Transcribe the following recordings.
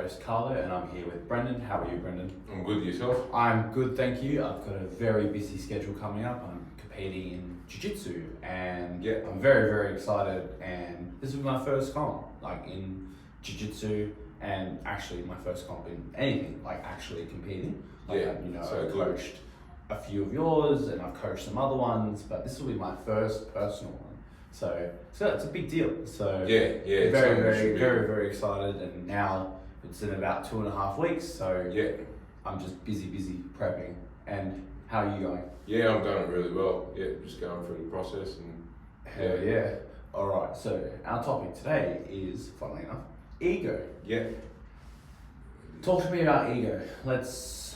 host Carlo, and I'm here with Brenden. How are you, Brenden? I'm good, yourself? I'm good, thank you. I've got a very busy schedule coming up. I'm competing in Jiu-Jitsu, and I'm very, very excited. And this will be my first comp, in Jiu-Jitsu, and actually my first comp in anything, actually competing. I've coached a few of yours, and I've coached some other ones, but this will be my first personal one. So it's a big deal. So very, very excited, and now it's in about 2.5 weeks. So I'm just busy prepping. And how are you going? Yeah, I'm going really well. Yeah, just going through the process and. Hell yeah! All right. So our topic today is, funnily enough, ego. Yeah. Talk to me about ego. Let's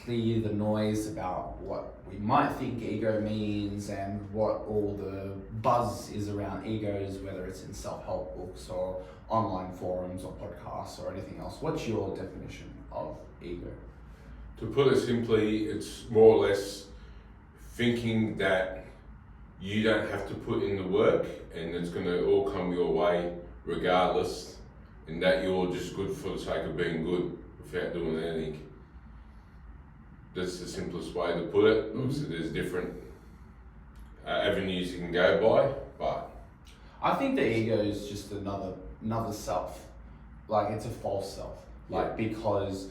clear the noise about what we might think ego means and what all the buzz is around egos, whether it's in self-help books or online forums or podcasts or anything else. What's your definition of ego? To put it simply, it's more or less thinking that you don't have to put in the work and it's going to all come your way regardless, and that you're just good for the sake of being good without doing anything. That's the simplest way to put it. Obviously there's different avenues you can go by, but I think the ego is just another self. It's a false self. Because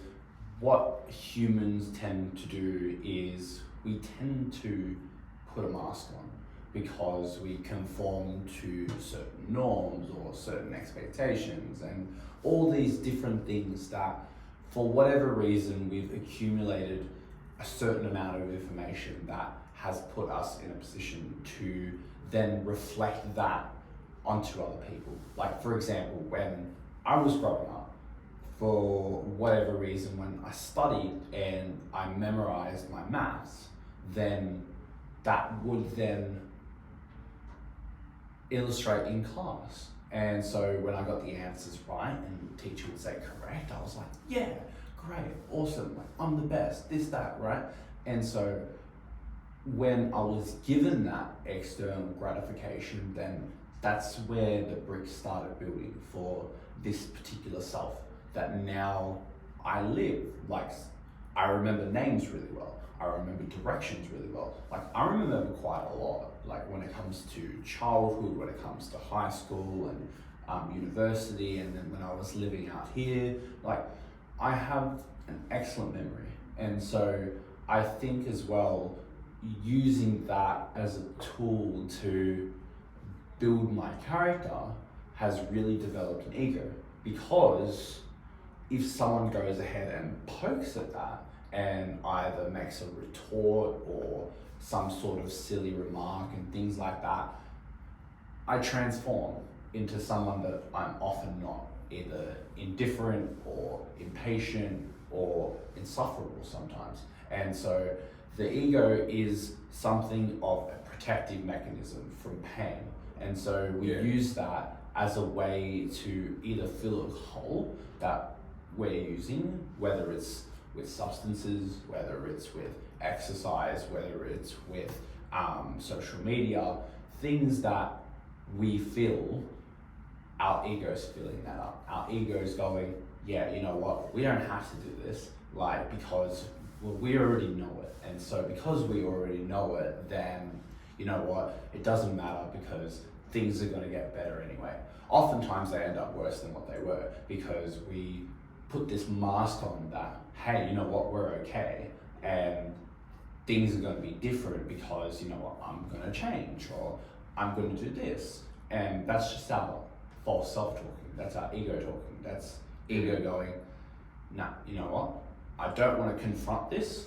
what humans tend to do is we tend to put a mask on because we conform to certain norms or certain expectations and all these different things that, for whatever reason, we've accumulated a certain amount of information that has put us in a position to then reflect that onto other people. For example, when I was growing up, for whatever reason, when I studied and I memorized my maths, then that would then illustrate in class. And so when I got the answers right and the teacher would say correct, I was like, yeah, great, awesome, I'm the best, this, that, right? And so when I was given that external gratification, then that's where the bricks started building for this particular self that now I live. I remember names really well. I remember directions really well. I remember quite a lot, when it comes to childhood, when it comes to high school and university, and then when I was living out here. I have an excellent memory. And so I think as well, using that as a tool to build my character has really developed an ego, because if someone goes ahead and pokes at that and either makes a retort or some sort of silly remark and things like that, I transform into someone that I'm often not, either indifferent or impatient or insufferable sometimes. And so the ego is something of a protective mechanism from pain. And so we use that as a way to either fill a hole that we're using, whether it's with substances, whether it's with exercise, whether it's with social media, things that we feel, our ego's filling that up. Our ego's going, yeah, you know what, we don't have to do this, because we already know it. And so because we already know it, then you know what, it doesn't matter because things are going to get better anyway. Oftentimes they end up worse than what they were because we put this mask on that, hey, you know what, we're okay, and things are going to be different because, you know what, I'm going to change or I'm going to do this. And that's just our false self-talking. That's our ego talking. That's ego going, nah, you know what, I don't want to confront this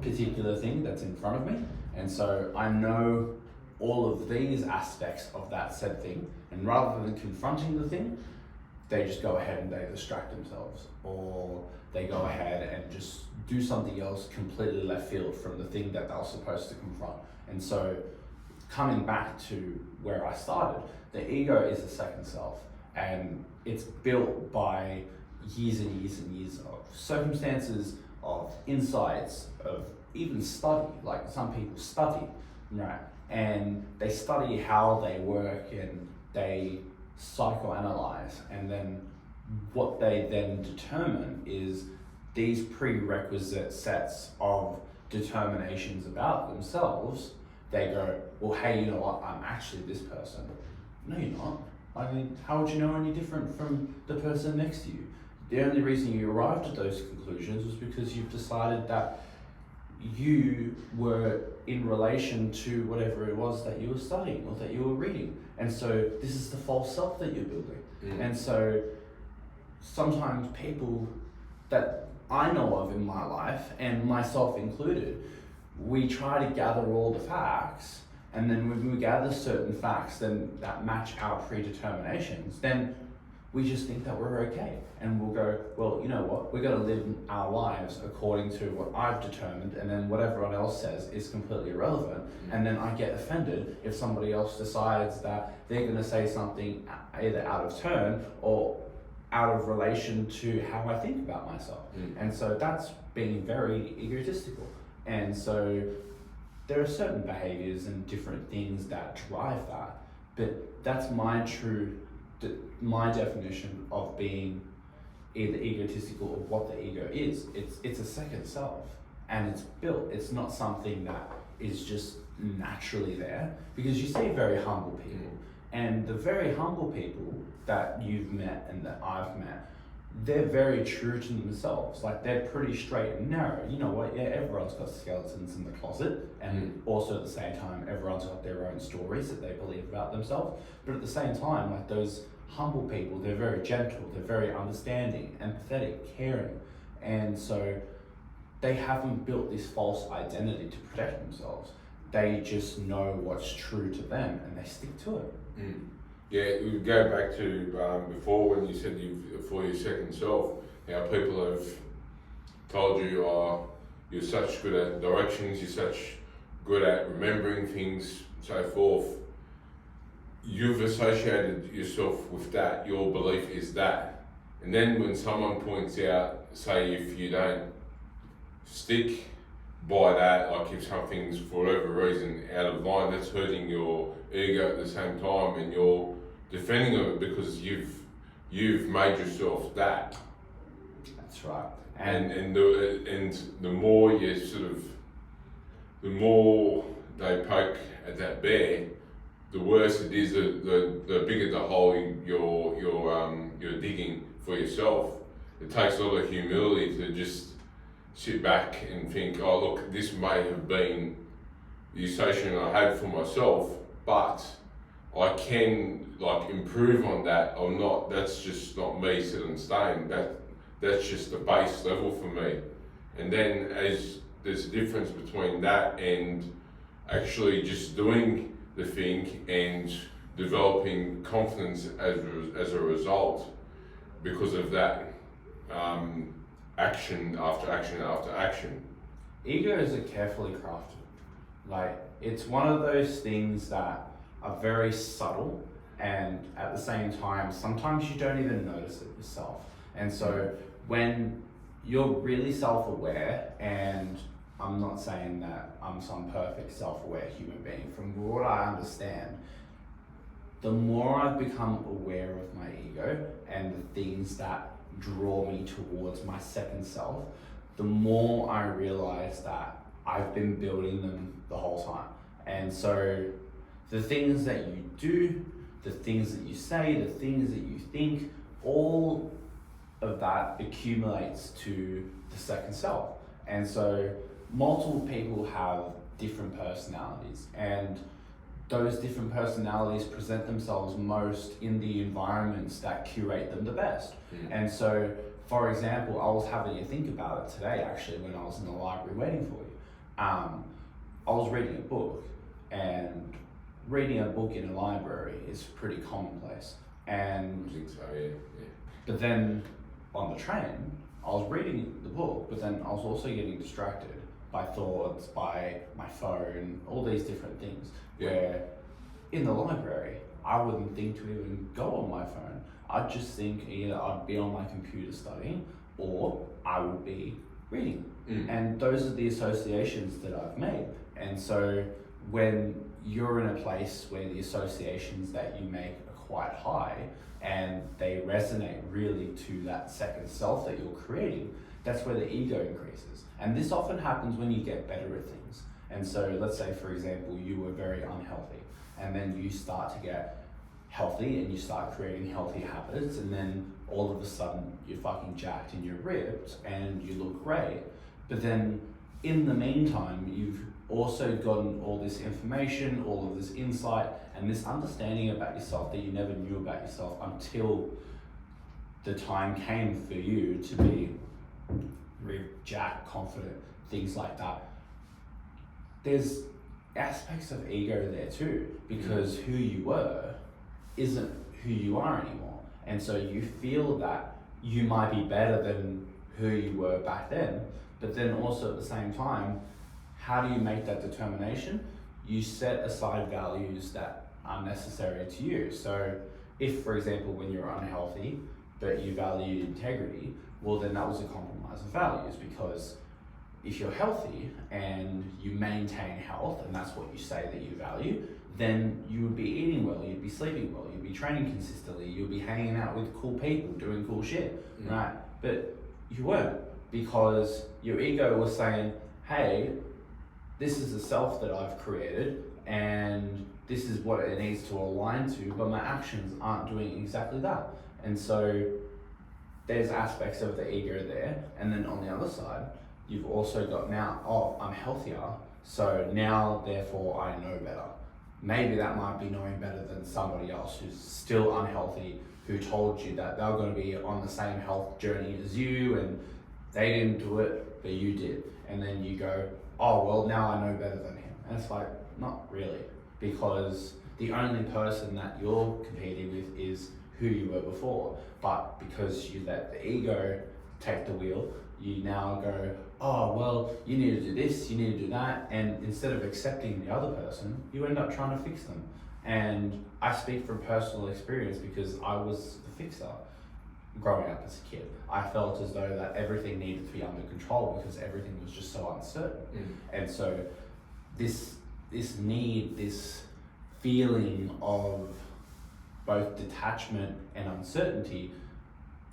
particular thing that's in front of me. And so I know all of these aspects of that said thing, and rather than confronting the thing, they just go ahead and they distract themselves, or they go ahead and just do something else completely left field from the thing that they were supposed to confront. And so coming back to where I started, the ego is the second self, and it's built by years and years and years of circumstances, of insights, of even study. Some people study, right? And they study how they work and they psychoanalyze, and then what they then determine is these prerequisite sets of determinations about themselves. They go, well, hey, you know what, I'm actually this person. No, you're not. I mean, how would you know any different from the person next to you? The only reason you arrived at those conclusions was because you've decided that you were in relation to whatever it was that you were studying or that you were reading. And so this is the false self that you're building. And so sometimes people that I know of in my life, and myself included, we try to gather all the facts, and then when we gather certain facts then that match our predeterminations, then we just think that we're okay. And we'll go, well, you know what, we're going to live our lives according to what I've determined, and then what everyone else says is completely irrelevant. And then I get offended if somebody else decides that they're going to say something either out of turn or out of relation to how I think about myself. And so that's being very egotistical. And so there are certain behaviors and different things that drive that, but that's my definition of being either egotistical or what the ego is. It's a second self, and it's built. It's not something that is just naturally there, because you see very humble people, and the very humble people that you've met and that I've met, they're very true to themselves. Like, they're pretty straight and narrow. You know what, yeah, everyone's got skeletons in the closet, and also at the same time, everyone's got their own stories that they believe about themselves. But at the same time, like, those humble people, they're very gentle, they're very understanding, empathetic, caring. And so they haven't built this false identity to protect themselves. They just know what's true to them, and they stick to it. Yeah, we go back to before when you said for your second self, how people have told you, you're such good at directions, you're such good at remembering things, so forth. You've associated yourself with that, your belief is that. And then when someone points out, say if you don't stick by that, like if something's for whatever reason out of line, that's hurting your ego at the same time, and you're defending it because you've made yourself that. That's right. And the more you sort of, the more they poke at that bear, the worse it is. The bigger the hole you're digging for yourself. It takes a lot of humility to just sit back and think, oh look, this may have been the association I had for myself, but I can improve on that or not. That's just not me set in stone. That's just the base level for me. And then as there's a difference between that and actually just doing the thing and developing confidence as a result because of that action after action after action. Egos are carefully crafted. Like, it's one of those things that are very subtle, and at the same time, sometimes you don't even notice it yourself. And so when you're really self-aware, and I'm not saying that I'm some perfect self-aware human being, from what I understand, the more I've become aware of my ego and the things that draw me towards my second self, the more I realize that I've been building them the whole time. And so the things that you do, the things that you say, the things that you think, all of that accumulates to the second self. And so multiple people have different personalities, and those different personalities present themselves most in the environments that curate them the best. And so, for example, I was having to think about it today, actually, when I was in the library waiting for you. I was reading a book, and reading a book in a library is pretty commonplace. And I think so, yeah. But then on the train, I was reading the book, but then I was also getting distracted by thoughts, by my phone, all these different things. Where in the library, I wouldn't think to even go on my phone. I'd just think either I'd be on my computer studying or I would be reading. And those are the associations that I've made. And so when you're in a place where the associations that you make are quite high and they resonate really to that second self that you're creating, that's where the ego increases. And this often happens when you get better at things. And so let's say, for example, you were very unhealthy and then you start to get healthy and you start creating healthy habits, and then all of a sudden you're fucking jacked and you're ripped and you look great. But then in the meantime, you've also gotten all this information, all of this insight, and this understanding about yourself that you never knew about yourself until the time came for you to be jacked, confident, things like that. There's aspects of ego there too, because who you were isn't who you are anymore. And so you feel that you might be better than who you were back then, but then also at the same time, how do you make that determination? You set aside values that are necessary to you. So if, for example, when you're unhealthy, but you value integrity, well, then that was a compromise of values, because if you're healthy and you maintain health, and that's what you say that you value, then you would be eating well, you'd be sleeping well, you'd be training consistently, you'd be hanging out with cool people, doing cool shit, right? But you weren't, because your ego was saying, hey, this is the self that I've created and this is what it needs to align to, but my actions aren't doing exactly that. And so there's aspects of the ego there. And then on the other side, you've also got now, oh, I'm healthier, so now therefore I know better. Maybe that might be knowing better than somebody else who's still unhealthy, who told you that they're going to be on the same health journey as you and they didn't do it, but you did. And then you go, oh, well, now I know better than him. And it's like, not really, because the only person that you're competing with is who you were before. But because you let the ego take the wheel, you now go, oh, well, you need to do this, you need to do that. And instead of accepting the other person, you end up trying to fix them. And I speak from personal experience because I was the fixer growing up as a kid. I felt as though that everything needed to be under control because everything was just so uncertain. And so this need, this feeling of both detachment and uncertainty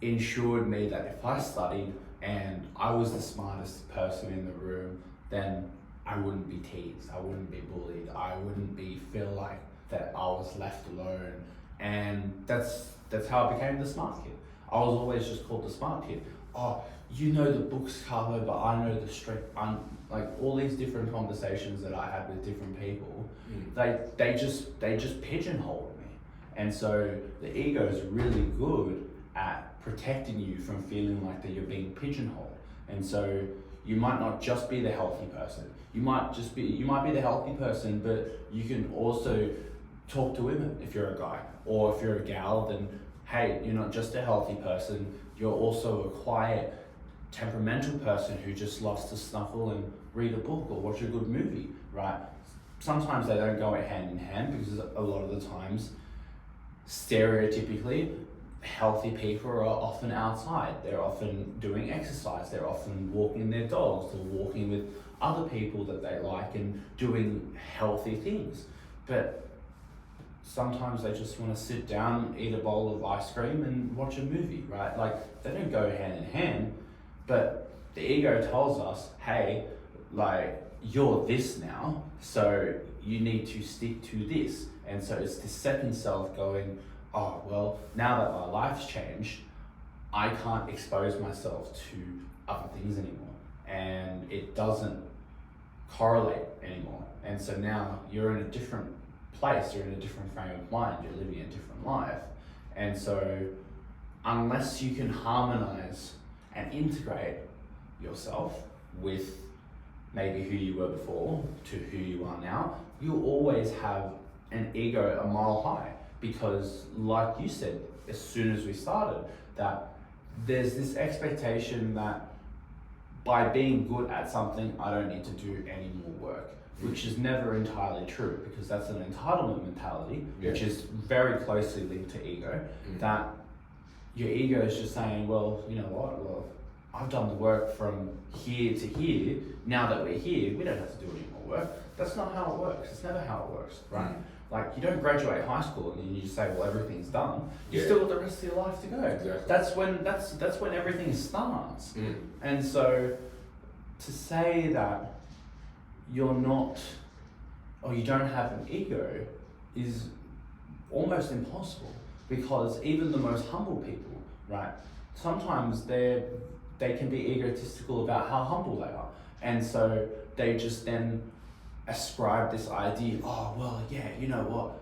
ensured me that if I studied and I was the smartest person in the room, then I wouldn't be teased, I wouldn't be bullied, I wouldn't feel like that I was left alone. And that's how I became the smart kid. I was always just called the smart kid. Oh, you know the books, Carlo, but I know the street. Like all these different conversations that I had with different people, they just pigeonholed me. And so the ego is really good at protecting you from feeling like that you're being pigeonholed. And so you might not just be the healthy person. You might be the healthy person, but you can also talk to women if you're a guy, or if you're a gal, then hey, you're not just a healthy person, you're also a quiet, temperamental person who just loves to snuffle and read a book or watch a good movie, right? Sometimes they don't go hand in hand, because a lot of the times, stereotypically, healthy people are often outside. They're often doing exercise. They're often walking their dogs. They're walking with other people that they like and doing healthy things. But sometimes they just want to sit down, eat a bowl of ice cream and watch a movie, right? Like, they don't go hand in hand, but the ego tells us, hey, like, you're this now, so you need to stick to this. And so it's the second self going, oh, well, now that my life's changed, I can't expose myself to other things anymore. And it doesn't correlate anymore. And so now you're in a different place, you're in a different frame of mind, you're living a different life. And so unless you can harmonize and integrate yourself with maybe who you were before to who you are now, you'll always have an ego a mile high. Because like you said, as soon as we started, that there's this expectation that by being good at something, I don't need to do any more work, which is never entirely true, because that's an entitlement mentality, which is very closely linked to ego, that your ego is just saying, well, you know what, well, I've done the work from here to here, now that we're here, we don't have to do any more work. That's not how it works, it's never how it works, right? Like, you don't graduate high school and then you just say, well, everything's done. You Yeah. still got the rest of your life to go. Exactly. That's when everything starts. Mm. And so to say that you're not, or you don't have an ego, is almost impossible, because even the most humble people, right, sometimes they can be egotistical about how humble they are, and so they just then ascribe this idea, oh well, yeah, you know what,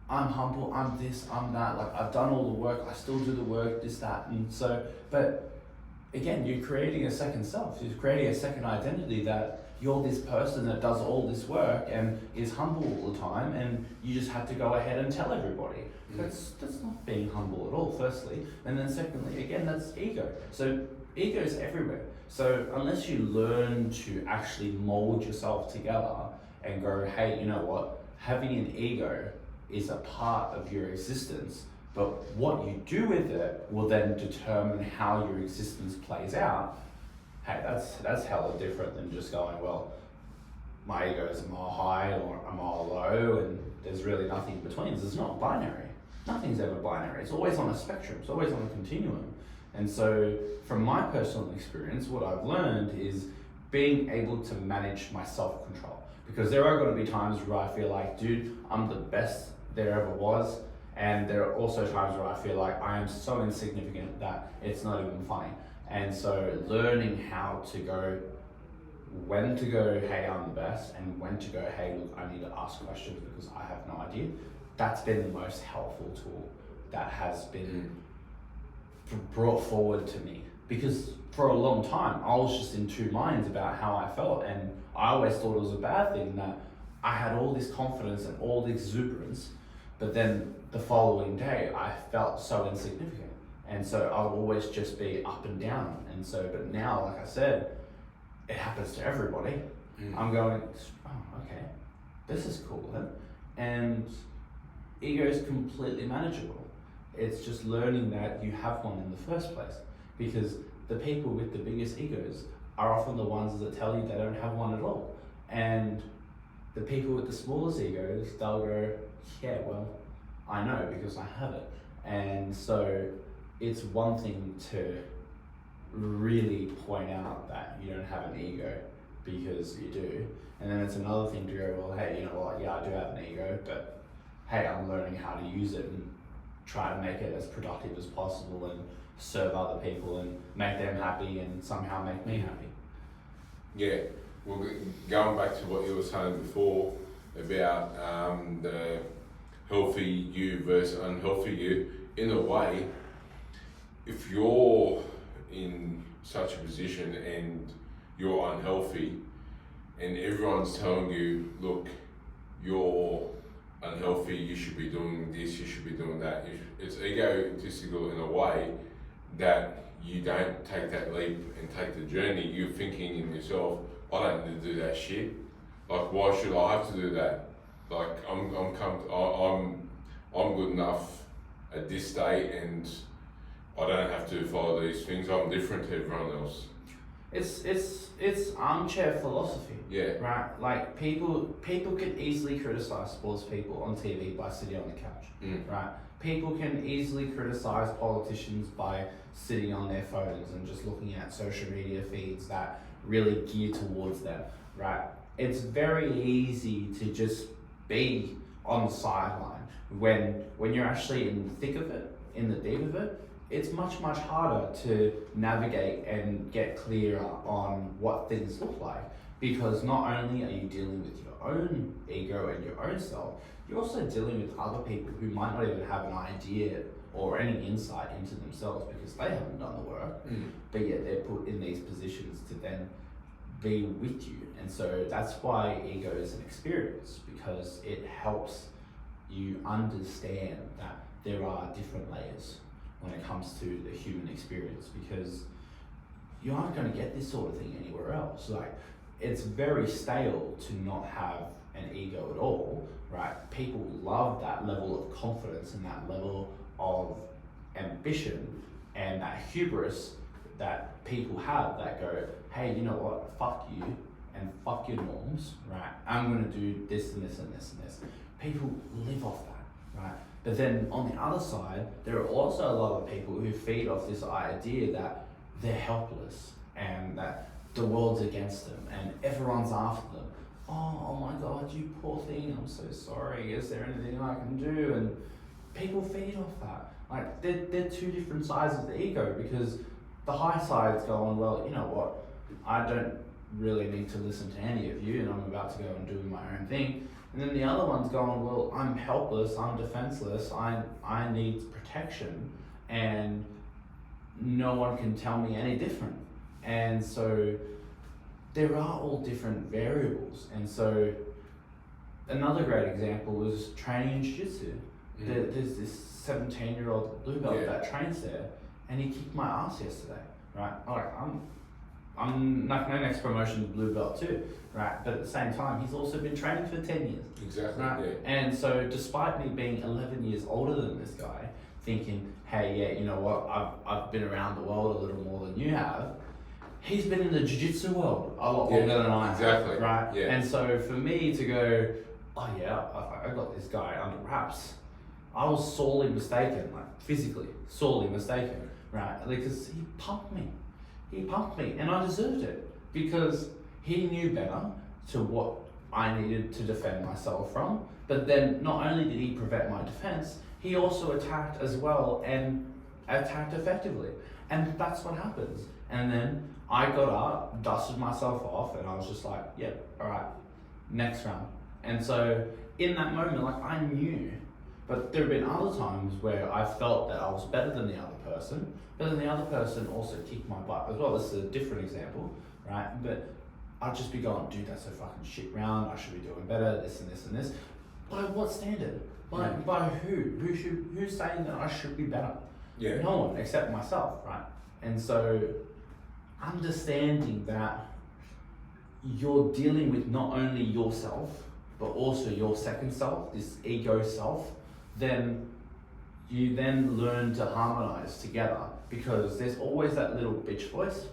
I'm humble, I'm this, I'm that, like I've done all the work, I still do the work, this, that, and so, but again, you're creating a second self, you're creating a second identity, that you're this person that does all this work and is humble all the time, and you just have to go ahead and tell everybody. That's not being humble at all, firstly. And then secondly, again, that's ego. So ego is everywhere. So unless you learn to actually mold yourself together and go, hey, you know what, having an ego is a part of your existence, but what you do with it will then determine how your existence plays out. Hey, that's hella different than just going, well, my ego is a mile high or a mile low, and there's really nothing in between. It's not binary. Nothing's ever binary. It's always on a spectrum. It's always on a continuum. And so, from my personal experience, what I've learned is being able to manage my self-control. Because there are going to be times where I feel like, dude, I'm the best there ever was. And there are also times where I feel like I am so insignificant that it's not even funny. And so learning how to go, when to go, hey, I'm the best, and when to go, hey, look, I need to ask questions because I have no idea. That's been the most helpful tool that has been brought forward to me. Because for a long time, I was just in two minds about how I felt, and I always thought it was a bad thing that I had all this confidence and all this exuberance, but then the following day, I felt so insignificant. And so I would always just be up and down. And so, but now, like I said, it happens to everybody. I'm going, oh, okay, this is cool then. And ego is completely manageable. It's just learning that you have one in the first place. Because the people with the biggest egos are often the ones that tell you they don't have one at all. And the people with the smallest egos, they'll go, yeah, well, I know because I have it. And so it's one thing to really point out that you don't have an ego because you do. And then it's another thing to go, well, hey, you know what, yeah, I do have an ego, but hey, I'm learning how to use it and try to make it as productive as possible and serve other people and make them happy and somehow make me happy. Yeah, well, going back to what you were saying before about the healthy you versus unhealthy you, in a way, if you're in such a position and you're unhealthy and everyone's telling you, look, you're unhealthy, you should be doing this, you should be doing that, it's egotistical in a way that you don't take that leap and take the journey. You're thinking in yourself, I don't need to do that shit. Like, why should I have to do that? Like, I'm good enough at this state, and I don't have to follow these things. I'm different to everyone else. It's armchair philosophy. Yeah. Right? Like, people can easily criticize sports people on TV by sitting on the couch. Right? People can easily criticize politicians by sitting on their phones and just looking at social media feeds that really gear towards them. Right? It's very easy to just be on the sideline when you're actually in the thick of it, in the deep of it. It's much harder to navigate and get clearer on what things look like, because not only are you dealing with your own ego and your own self, you're also dealing with other people who might not even have an idea or any insight into themselves because they haven't done the work, but yet they're put in these positions to then be with you. And so that's why ego is an experience, because it helps you understand that there are different layers when it comes to the human experience, because you aren't going to get this sort of thing anywhere else. Like, it's very stale to not have an ego at all, right? People love that level of confidence and that level of ambition and that hubris that people have that go, hey, you know what, fuck you, and fuck your norms, right? I'm gonna do this and this and this and this. People live off that, right? But then on the other side, there are also a lot of people who feed off this idea that they're helpless and that the world's against them and everyone's after them. Oh my God, you poor thing, I'm so sorry. Is there anything I can do? And people feed off that. Like, they're two different sides of the ego, because the high side's going, well, you know what, I don't really need to listen to any of you and I'm about to go and do my own thing. And then the other one's going, well, I'm helpless, I'm defenseless, I need protection and no one can tell me any different. And so there are all different variables. And so another great example is training in jiu-jitsu. There's this 17-year-old blue belt that trains there, and he kicked my ass yesterday, right? Like, I'm like, my next promotion is blue belt too, right? But at the same time, he's also been training for 10 years. Exactly, right? yeah. And so despite me being 11 years older than this guy, thinking, hey, yeah, you know what, I've been around the world a little more than you have, he's been in the jiu-jitsu world a lot longer than I have. Exactly, right? Yeah. And so for me to go, oh yeah, I got this guy under wraps, I was sorely mistaken, like physically, sorely mistaken, right? Because he pumped me, and I deserved it because he knew better to what I needed to defend myself from. But then not only did he prevent my defense, he also attacked as well and attacked effectively. And that's what happens. And then I got up, dusted myself off, and I was just like, yeah, all right, next round. And so in that moment, like, I knew. But there have been other times where I felt that I was better than the other person, but then the other person also kicked my butt as well. This is a different example, right? But I'd just be going, dude, that's a fucking shit round. I should be doing better, this and this and this. By what standard? By who? Who's saying that I should be better? Yeah. No one except myself, right? And so understanding that you're dealing with not only yourself, but also your second self, this ego self, then you then learn to harmonize together, because there's always that little bitch voice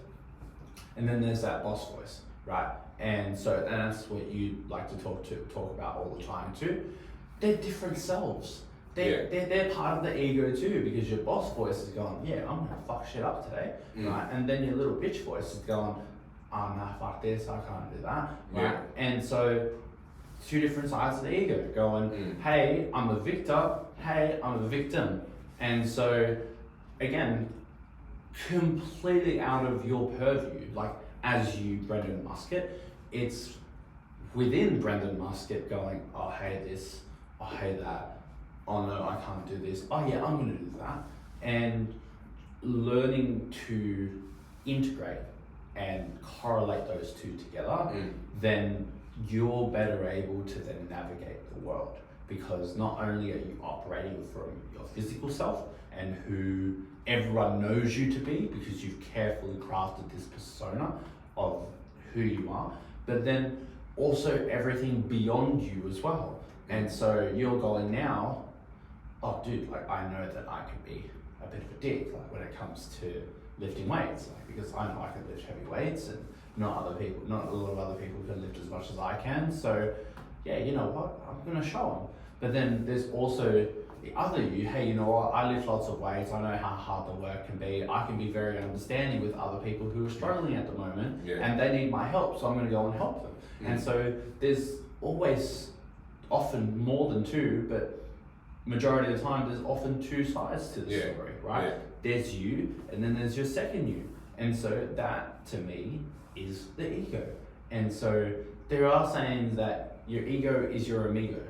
and then there's that boss voice, right? And so, and that's what you like to talk about all the time too. They're different selves. They're part of the ego too, because your boss voice is going, yeah, I'm gonna fuck shit up today, right? And then your little bitch voice is going, oh nah, fuck this, I can't do that, right? And so two different sides of the ego going, hey, I'm a victor, hey, I'm a victim. And so again, completely out of your purview, like as you, Brenden Muscat, it's within Brenden Muscat going, oh, hey this, oh, hey that, oh no, I can't do this, oh yeah, I'm gonna do that. And learning to integrate and correlate those two together, then you're better able to then navigate the world, because not only are you operating from your physical self and who everyone knows you to be, because you've carefully crafted this persona of who you are, but then also everything beyond you as well. And so you're going now, oh dude, like I know that I could be a bit of a dick, like when it comes to lifting weights, like, because I know I can lift heavy weights and not a lot of other people can lift as much as I can. So yeah, you know what, I'm gonna show them. But then there's also the other you, hey, you know what, I lift lots of weights, I know how hard the work can be, I can be very understanding with other people who are struggling at the moment, and they need my help, so I'm gonna go and help them. And so there's always, often more than two, but majority of the time there's often two sides to the story, right? There's you, and then there's your second you. And so that, to me, is the ego. And so there are sayings that your ego is your amigo.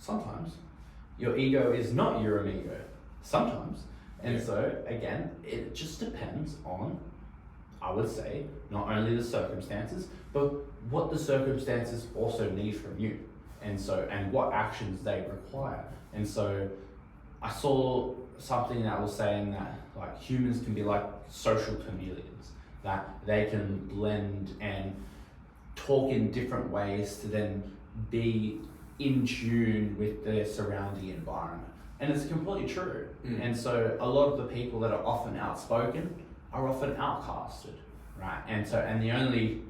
Sometimes. Your ego is not your amigo. Sometimes. And so, again, it just depends on, I would say, not only the circumstances, but what the circumstances also need from you. And so, and what actions they require. And so, I saw something that was saying that, like, humans can be like social chameleons, that they can blend and talk in different ways to then be in tune with their surrounding environment. And it's completely true. And so a lot of the people that are often outspoken are often outcasted, right? And so, and the only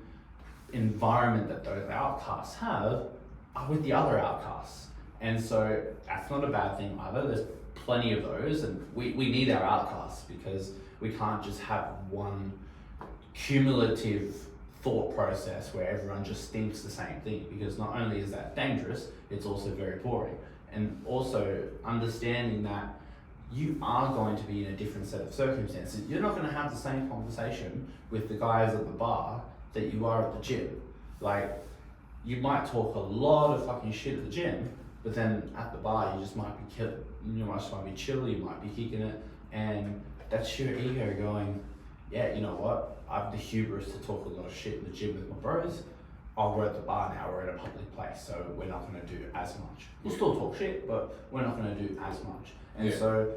environment that those outcasts have are with the other outcasts. And so that's not a bad thing either. There's plenty of those, and we need our outcasts, because we can't just have one cumulative thought process where everyone just thinks the same thing, because not only is that dangerous, it's also very boring. And also understanding that you are going to be in a different set of circumstances. You're not going to have the same conversation with the guys at the bar that you are at the gym. Like, you might talk a lot of fucking shit at the gym, but then at the bar you just might be chill, you might be kicking it, and that's your ego going, yeah, you know what, I have the hubris to talk a lot of shit in the gym with my bros. Oh, we're at the bar now, we're at a public place, so we're not going to do as much. We'll still talk shit, but we're not going to do as much. And so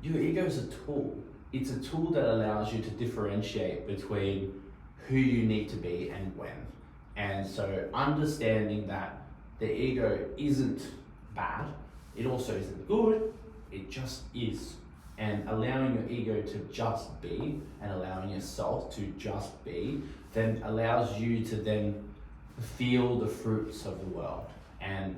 your ego is a tool. It's a tool that allows you to differentiate between who you need to be and when. And so understanding that the ego isn't bad, it also isn't good, it just is. And allowing your ego to just be, and allowing yourself to just be, then allows you to then feel the fruits of the world. And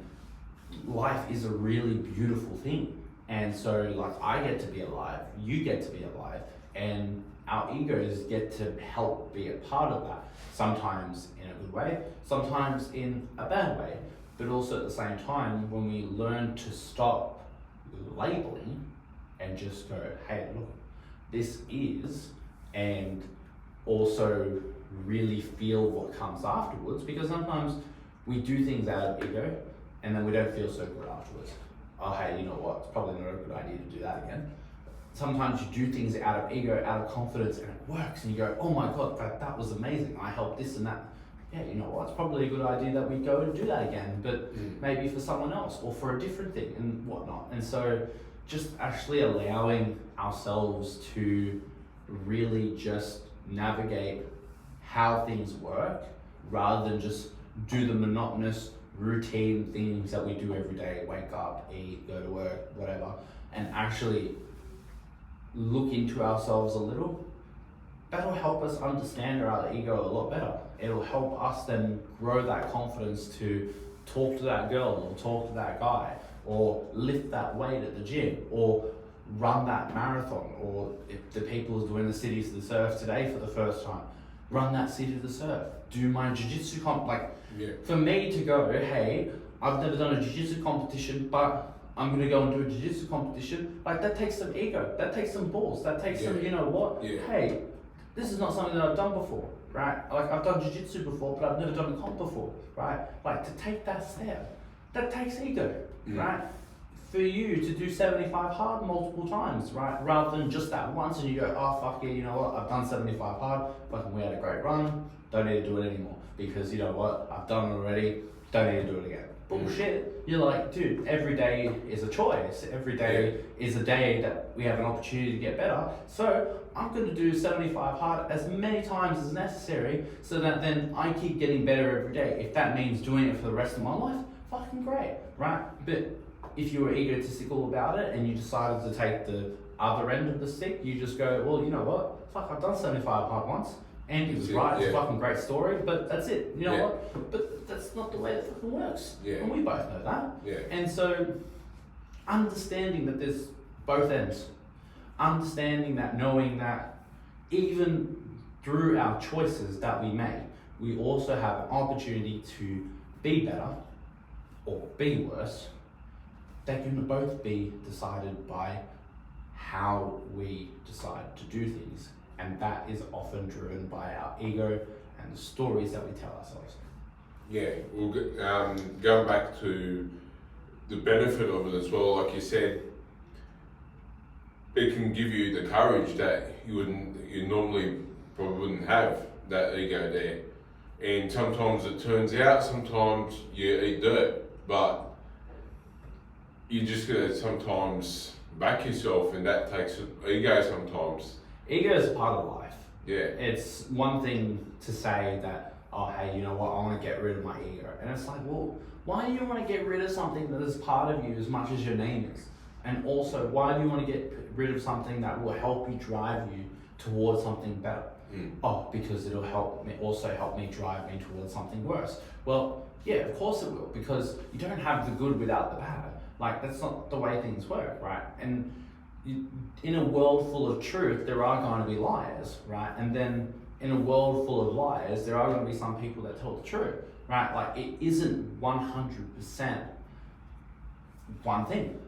life is a really beautiful thing. And so, like, I get to be alive, you get to be alive, and our egos get to help be a part of that. Sometimes in a good way, sometimes in a bad way. But also at the same time, when we learn to stop labeling and just go, hey, look, this is, and also really feel what comes afterwards, because sometimes we do things out of ego and then we don't feel so good afterwards. Oh, hey, you know what, it's probably not a good idea to do that again. Sometimes you do things out of ego, out of confidence, and it works, and you go, oh my God, that was amazing, I helped this and that. Yeah, you know what, it's probably a good idea that we go and do that again, but maybe for someone else or for a different thing and whatnot. And so just actually allowing ourselves to really just navigate how things work, rather than just do the monotonous routine things that we do every day, wake up, eat, go to work, whatever, and actually look into ourselves a little. That'll help us understand our ego a lot better. It'll help us then grow that confidence to talk to that girl or talk to that guy, or lift that weight at the gym, or run that marathon, or if the people who's doing the Cities of the Surf today for the first time, run that City of the Surf, do my jiu-jitsu comp. For me to go, hey, I've never done a jiu-jitsu competition, but I'm gonna go and do a jiu-jitsu competition, like, that takes some ego, that takes some balls, that takes some, you know what, hey, this is not something that I've done before, right? Like, I've done jiu-jitsu before, but I've never done a comp before, right? Like, to take that step, that takes ego, right? For you to do 75 hard multiple times, right? Rather than just that once and you go, oh, fuck yeah, you know what, I've done 75 hard, fucking we had a great run, don't need to do it anymore, because you know what, I've done it already, don't need to do it again. Bullshit. You're like, dude, every day is a choice. Every day is a day that we have an opportunity to get better. So I'm going to do 75 hard as many times as necessary, so that then I keep getting better every day. If that means doing it for the rest of my life, fucking great, right? But if you were egotistical about it and you decided to take the other end of the stick, you just go, well, you know what? Fuck, I've done 75 hard once. And it was right, it's a fucking great story, but that's it. You know what? But that's not the way it fucking works. And we both know that. And so, understanding that there's both ends. Understanding that, knowing that even through our choices that we make, we also have an opportunity to be better or be worse. They can both be decided by how we decide to do things. And that is often driven by our ego and the stories that we tell ourselves. Going back to the benefit of it as well, like you said, it can give you the courage that you normally probably wouldn't have, that ego there. And sometimes it turns out, sometimes you eat dirt, but you just gotta sometimes back yourself, and that takes ego sometimes. Ego is a part of life. It's one thing to say that, oh, hey, you know what, I want to get rid of my ego. And it's like, well, why do you want to get rid of something that is part of you as much as your name is? And also, why do you want to get rid of something that will help you drive you towards something better? Oh, because it'll help me drive me towards something worse. Well, yeah, of course it will, because you don't have the good without the bad. Like, that's not the way things work, right? And in a world full of truth, there are going to be liars, right? And then in a world full of liars, there are going to be some people that tell the truth, right? Like, it isn't 100% one thing.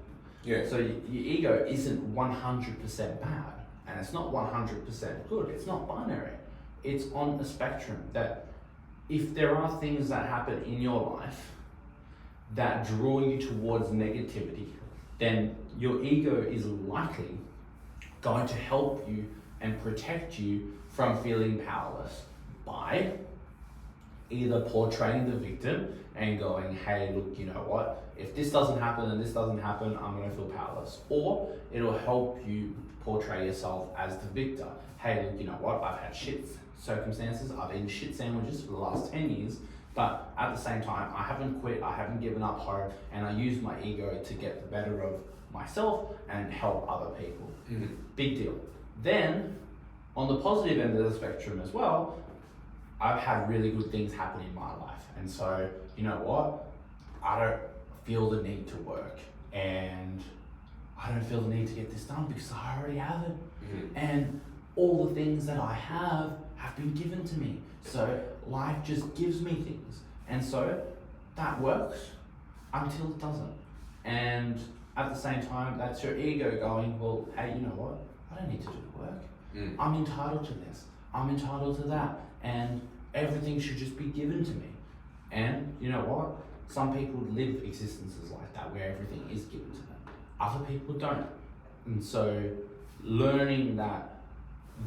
Yeah. So your ego isn't 100% bad, and it's not 100% good. It's not binary. It's on a spectrum that if there are things that happen in your life that draw you towards negativity, then your ego is likely going to help you and protect you from feeling powerless by either portraying the victim and going, hey, look, you know what? If this doesn't happen and this doesn't happen, I'm going to feel powerless. Or it'll help you portray yourself as the victor. Hey, look, you know what? I've had shit circumstances. I've eaten shit sandwiches for the last 10 years. But at the same time, I haven't quit. I haven't given up hope. And I use my ego to get the better of myself and help other people. Mm-hmm. Big deal. Then, on the positive end of the spectrum as well, I've had really good things happen in my life. And so, you know what? I don't feel the need to work, and I don't feel the need to get this done because I already have it. Mm-hmm. And all the things that I have been given to me. So life just gives me things. And so that works until it doesn't. And at the same time, that's your ego going, well, hey, you know what? I don't need to do the work. I'm entitled to this. I'm entitled to that. And everything should just be given to me. And you know what? Some people live existences like that where everything is given to them. Other people don't. And so learning that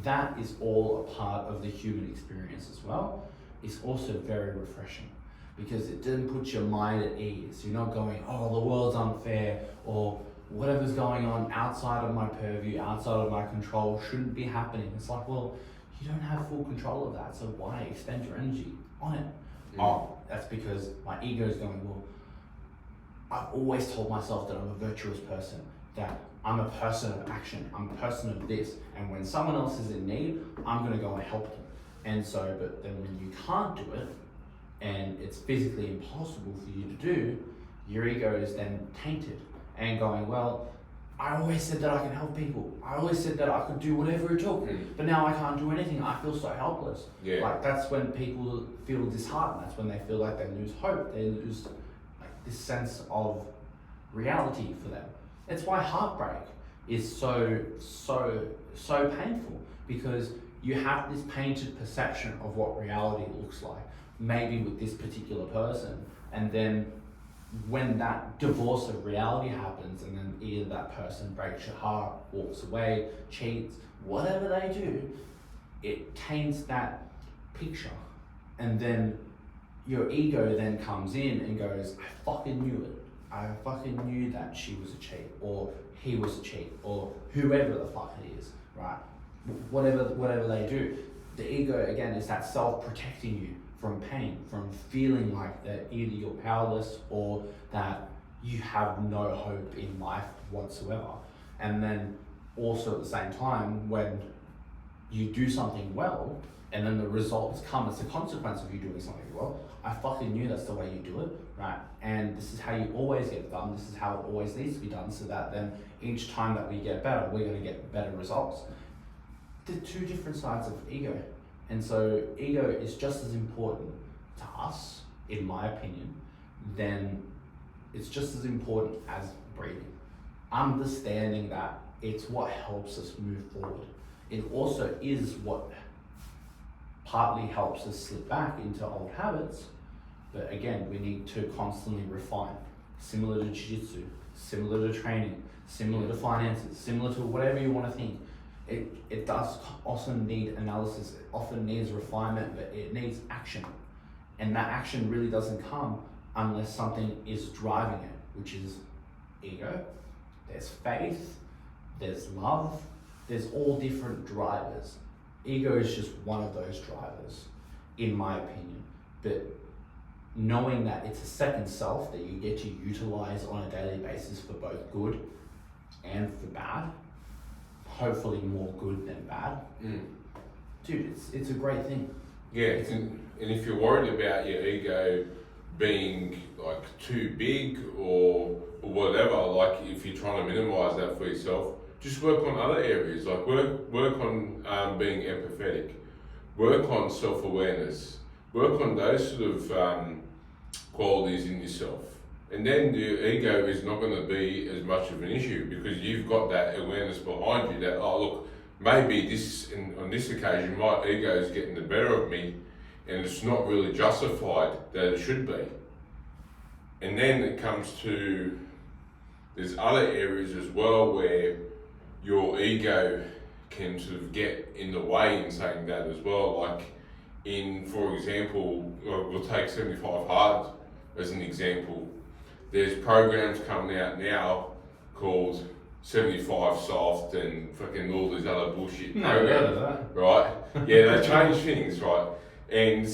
that is all a part of the human experience as well is also very refreshing, because it doesn't put your mind at ease. You're not going, oh, the world's unfair, or whatever's going on outside of my purview, outside of my control shouldn't be happening. It's like, well, you don't have full control of that, so why expend your energy on it? Oh, that's because my ego is going, well, I've always told myself that I'm a virtuous person, that I'm a person of action, I'm a person of this, and when someone else is in need, I'm gonna go and help them. And so, but then when you can't do it, and it's physically impossible for you to do, your ego is then tainted and going, well, I always said that I can help people. I always said that I could do whatever it took, but now I can't do anything. I feel so helpless. Yeah. Like, that's when people feel disheartened. That's when they feel like they lose hope. They lose like this sense of reality for them. It's why heartbreak is so painful, because you have this painted perception of what reality looks like, maybe with this particular person, and then when that divorce of reality happens, and then either that person breaks your heart, walks away, cheats, whatever they do, it taints that picture. And then your ego then comes in and goes, I fucking knew it. I fucking knew that she was a cheat, or he was a cheat, or whoever the fuck it is, right? Whatever they do. The ego, again, is that self-protecting you from pain, from feeling like that either you're powerless or that you have no hope in life whatsoever. And then also at the same time, when you do something well, and then the results come as a consequence of you doing something well, I fucking knew that's the way you do it, right? And this is how you always get done. This is how it always needs to be done, so that then each time that we get better, we're gonna get better results. They're two different sides of ego. And so ego is just as important to us, in my opinion, then it's just as important as breathing. Understanding that it's what helps us move forward. It also is what partly helps us slip back into old habits, but again, we need to constantly refine. Similar to jiu-jitsu, similar to training, similar to finances, similar to whatever you want to think. It does often need analysis, it often needs refinement, but it needs action. And that action really doesn't come unless something is driving it, which is ego, there's faith, there's love, there's all different drivers. Ego is just one of those drivers, in my opinion. But knowing that it's a second self that you get to utilize on a daily basis for both good and for bad, hopefully more good than bad, dude, it's a great thing. Yeah, and if you're worried about your ego being like too big or whatever, like if you're trying to minimize that for yourself, just work on other areas. Like work on being empathetic, work on self-awareness, work on those sort of qualities in yourself. And then your ego is not going to be as much of an issue because you've got that awareness behind you that, oh look, maybe on this occasion my ego is getting the better of me and it's not really justified that it should be. And then it comes to, there's other areas as well where your ego can sort of get in the way in saying that as well. Like for example, we'll take 75 Hard as an example. There's programs coming out now called 75 Soft and fucking all these other bullshit programs, right? Yeah, they change things, right? And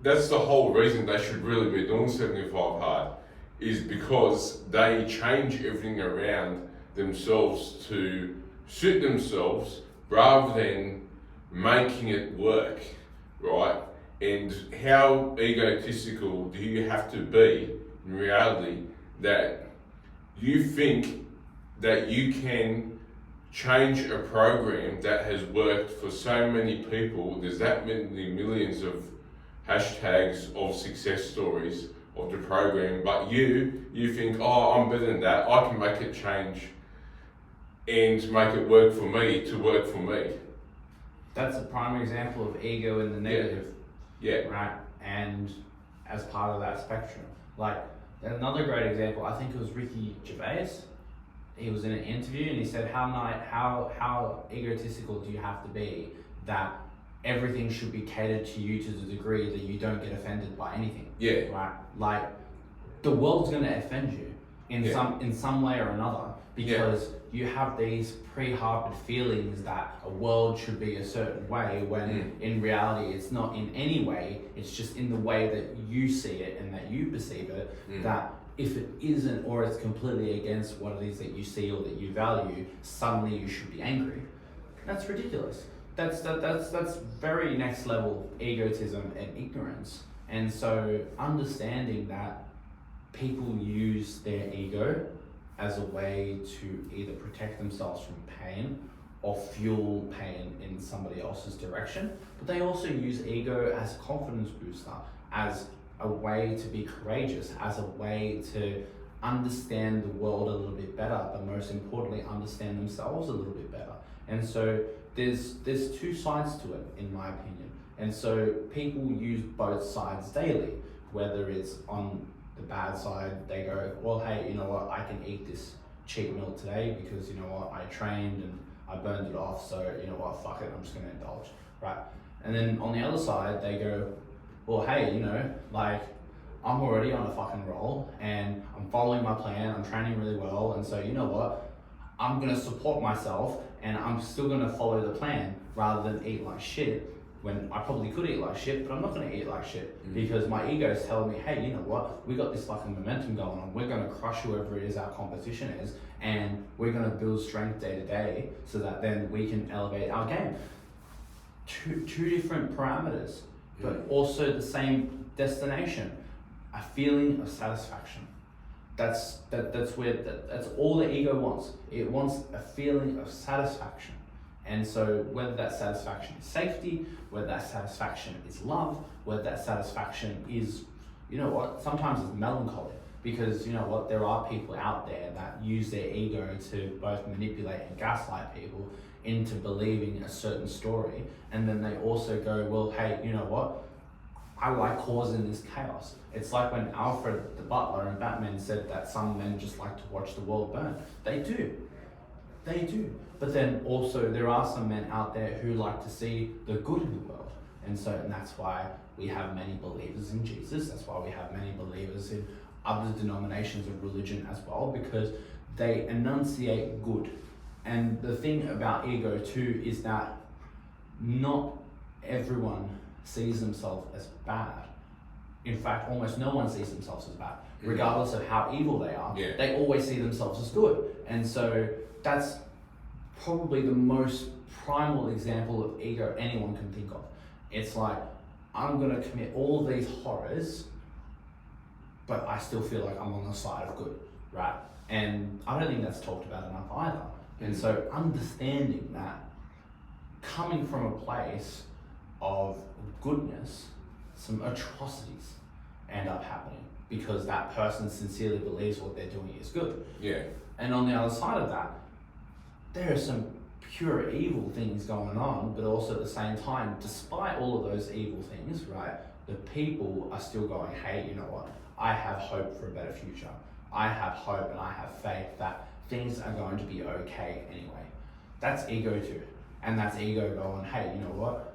that's the whole reason they should really be doing 75 Hard, is because they change everything around themselves to suit themselves rather than making it work, right? And how egotistical do you have to be in reality that you think that you can change a program that has worked for so many people? There's that many millions of hashtags of success stories of the program, but you think, oh, I'm better than that, I can make it change and make it work for me to work for me. That's a prime example of ego in the negative. Yeah. Right? And as part of that spectrum. Like, another great example, I think it was Ricky Gervais. He was in an interview and he said, how egotistical do you have to be that everything should be catered to you to the degree that you don't get offended by anything? Yeah. Right? Like, the world's going to offend you in some way or another because you have these pre-harbored feelings that a world should be a certain way when in reality it's not in any way, it's just in the way that you see it and that you perceive it, that if it isn't or it's completely against what it is that you see or that you value, suddenly you should be angry. That's ridiculous. That's very next level egotism and ignorance. And so understanding that people use their ego as a way to either protect themselves from pain or fuel pain in somebody else's direction, but they also use ego as a confidence booster, as a way to be courageous, as a way to understand the world a little bit better, but most importantly, understand themselves a little bit better. And so there's two sides to it, in my opinion. And so people use both sides daily, whether it's on the bad side, they go, well, hey, you know what, I can eat this cheat meal today because, you know what, I trained and I burned it off, so, you know what, fuck it, I'm just gonna indulge, right? And then on the other side, they go, well, hey, you know, like, I'm already on a fucking roll and I'm following my plan, I'm training really well, and so, you know what, I'm gonna support myself and I'm still gonna follow the plan rather than eat like shit, when I probably could eat like shit, but I'm not going to eat like shit because my ego is telling me, hey, you know what? We got this fucking momentum going on. We're going to crush whoever it is our competition is, and we're going to build strength day to day so that then we can elevate our game. Two different parameters, but also the same destination, a feeling of satisfaction. That's all the ego wants. It wants a feeling of satisfaction. And so whether that satisfaction is safety, whether that satisfaction is love, whether that satisfaction is, you know what, sometimes it's melancholy, because you know what, there are people out there that use their ego to both manipulate and gaslight people into believing a certain story, and then they also go, well, hey, you know what, I like causing this chaos. It's like when Alfred the butler in Batman said that some men just like to watch the world burn. They do. But then also there are some men out there who like to see the good in the world. And that's why we have many believers in Jesus. That's why we have many believers in other denominations of religion as well, because they enunciate good. And the thing about ego too is that not everyone sees themselves as bad. In fact, almost no one sees themselves as bad. Regardless of how evil they are, they always see themselves as good. And so that's probably the most primal example of ego anyone can think of. It's like, I'm going to commit all these horrors, but I still feel like I'm on the side of good, right? And I don't think that's talked about enough either. And so understanding that, coming from a place of goodness, some atrocities end up happening because that person sincerely believes what they're doing is good. Yeah. And on the other side of that, there are some pure evil things going on, but also at the same time, despite all of those evil things, right, the people are still going, hey, you know what? I have hope for a better future. I have hope and I have faith that things are going to be okay anyway. That's ego too. And that's ego going, hey, you know what?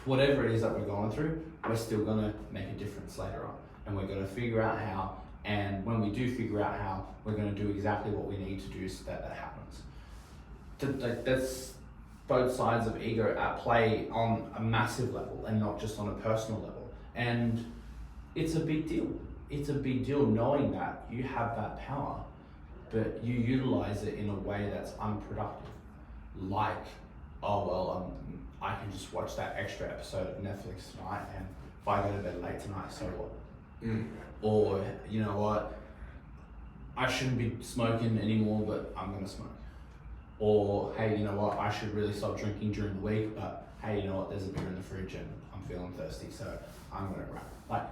Whatever it is that we're going through, we're still going to make a difference later on. And we're going to figure out how. And when we do figure out how, we're going to do exactly what we need to do so that that happens. That's both sides of ego at play on a massive level and not just on a personal level. And it's a big deal. It's a big deal knowing that you have that power, but you utilize it in a way that's unproductive. Like, oh, well, I can just watch that extra episode of Netflix tonight, and if I go to bed late tonight, so what? Or, you know what, I shouldn't be smoking anymore, but I'm gonna smoke. Or, hey, you know what, I should really stop drinking during the week, but hey, you know what, there's a beer in the fridge and I'm feeling thirsty, so I'm gonna grab it. Like,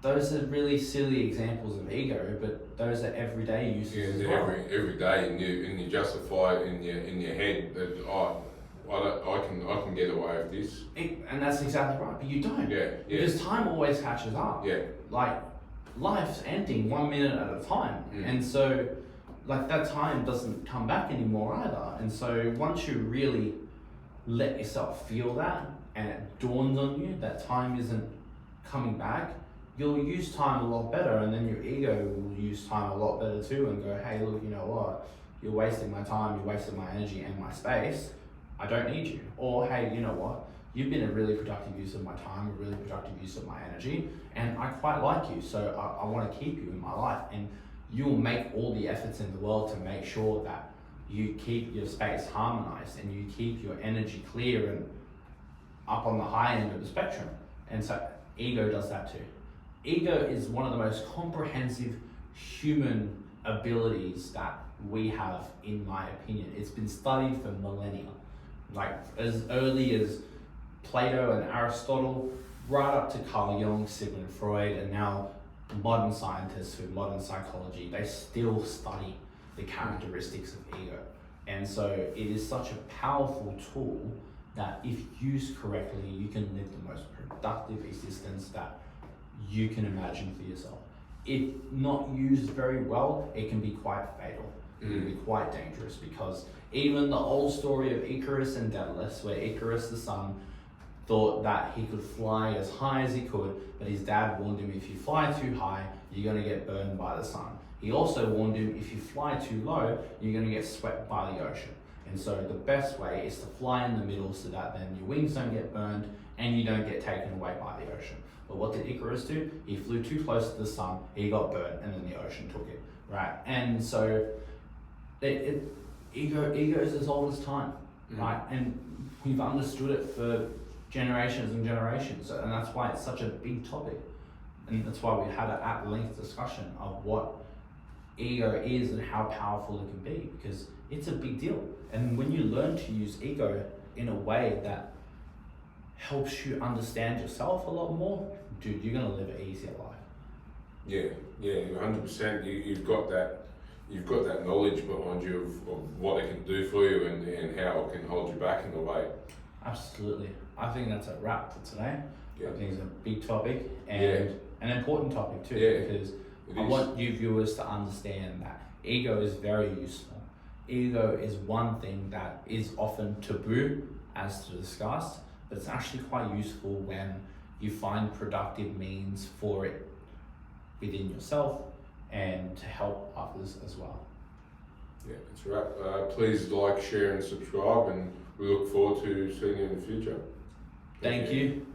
those are really silly examples of ego, but those are everyday uses as well. Every day, and you justify it in your head that I can get away with this. And that's exactly right, but you don't. Yeah. Because time always catches up. Yeah. Like, life's ending 1 minute at a time, and so like that time doesn't come back anymore either. And so once you really let yourself feel that, and it dawns on you that time isn't coming back, you'll use time a lot better, and then your ego will use time a lot better too and go, hey, look, you know what, you're wasting my time, you're wasting my energy and my space, I don't need you. Or hey, you know what, you've been a really productive use of my time, a really productive use of my energy, and I quite like you, so I want to keep you in my life. And you'll make all the efforts in the world to make sure that you keep your space harmonized and you keep your energy clear and up on the high end of the spectrum. And so ego does that too. Ego is one of the most comprehensive human abilities that we have, in my opinion. It's been studied for millennia. Like as early as Plato and Aristotle, right up to Carl Jung, Sigmund Freud, and now modern scientists with modern psychology, they still study the characteristics of ego. And so it is such a powerful tool that if used correctly, you can live the most productive existence that you can imagine for yourself. If not used very well, it can be quite fatal. It can be quite dangerous, because even the old story of Icarus and Daedalus, where Icarus the son thought that he could fly as high as he could, but his dad warned him, if you fly too high, you're going to get burned by the sun. He also warned him, if you fly too low, you're going to get swept by the ocean. And so the best way is to fly in the middle so that then your wings don't get burned and you don't get taken away by the ocean. But what did Icarus do? He flew too close to the sun, he got burned, and then the ocean took it, right? And so ego is as old as time, right? And we've understood it for generations and generations, and that's why it's such a big topic. And that's why we had an at-length discussion of what ego is and how powerful it can be, because it's a big deal. And when you learn to use ego in a way that helps you understand yourself a lot more, dude, you're gonna live an easier life. Yeah, 100%. You've got that knowledge behind you of what it can do for you and how it can hold you back in a way. Absolutely. I think that's a wrap for today. Yeah. I think it's a big topic and an important topic too, because I want you viewers to understand that ego is very useful. Ego is one thing that is often taboo as to discuss, but it's actually quite useful when you find productive means for it within yourself and to help others as well. Yeah, that's right. Please like, share and subscribe, and we look forward to seeing you in the future. Thank you.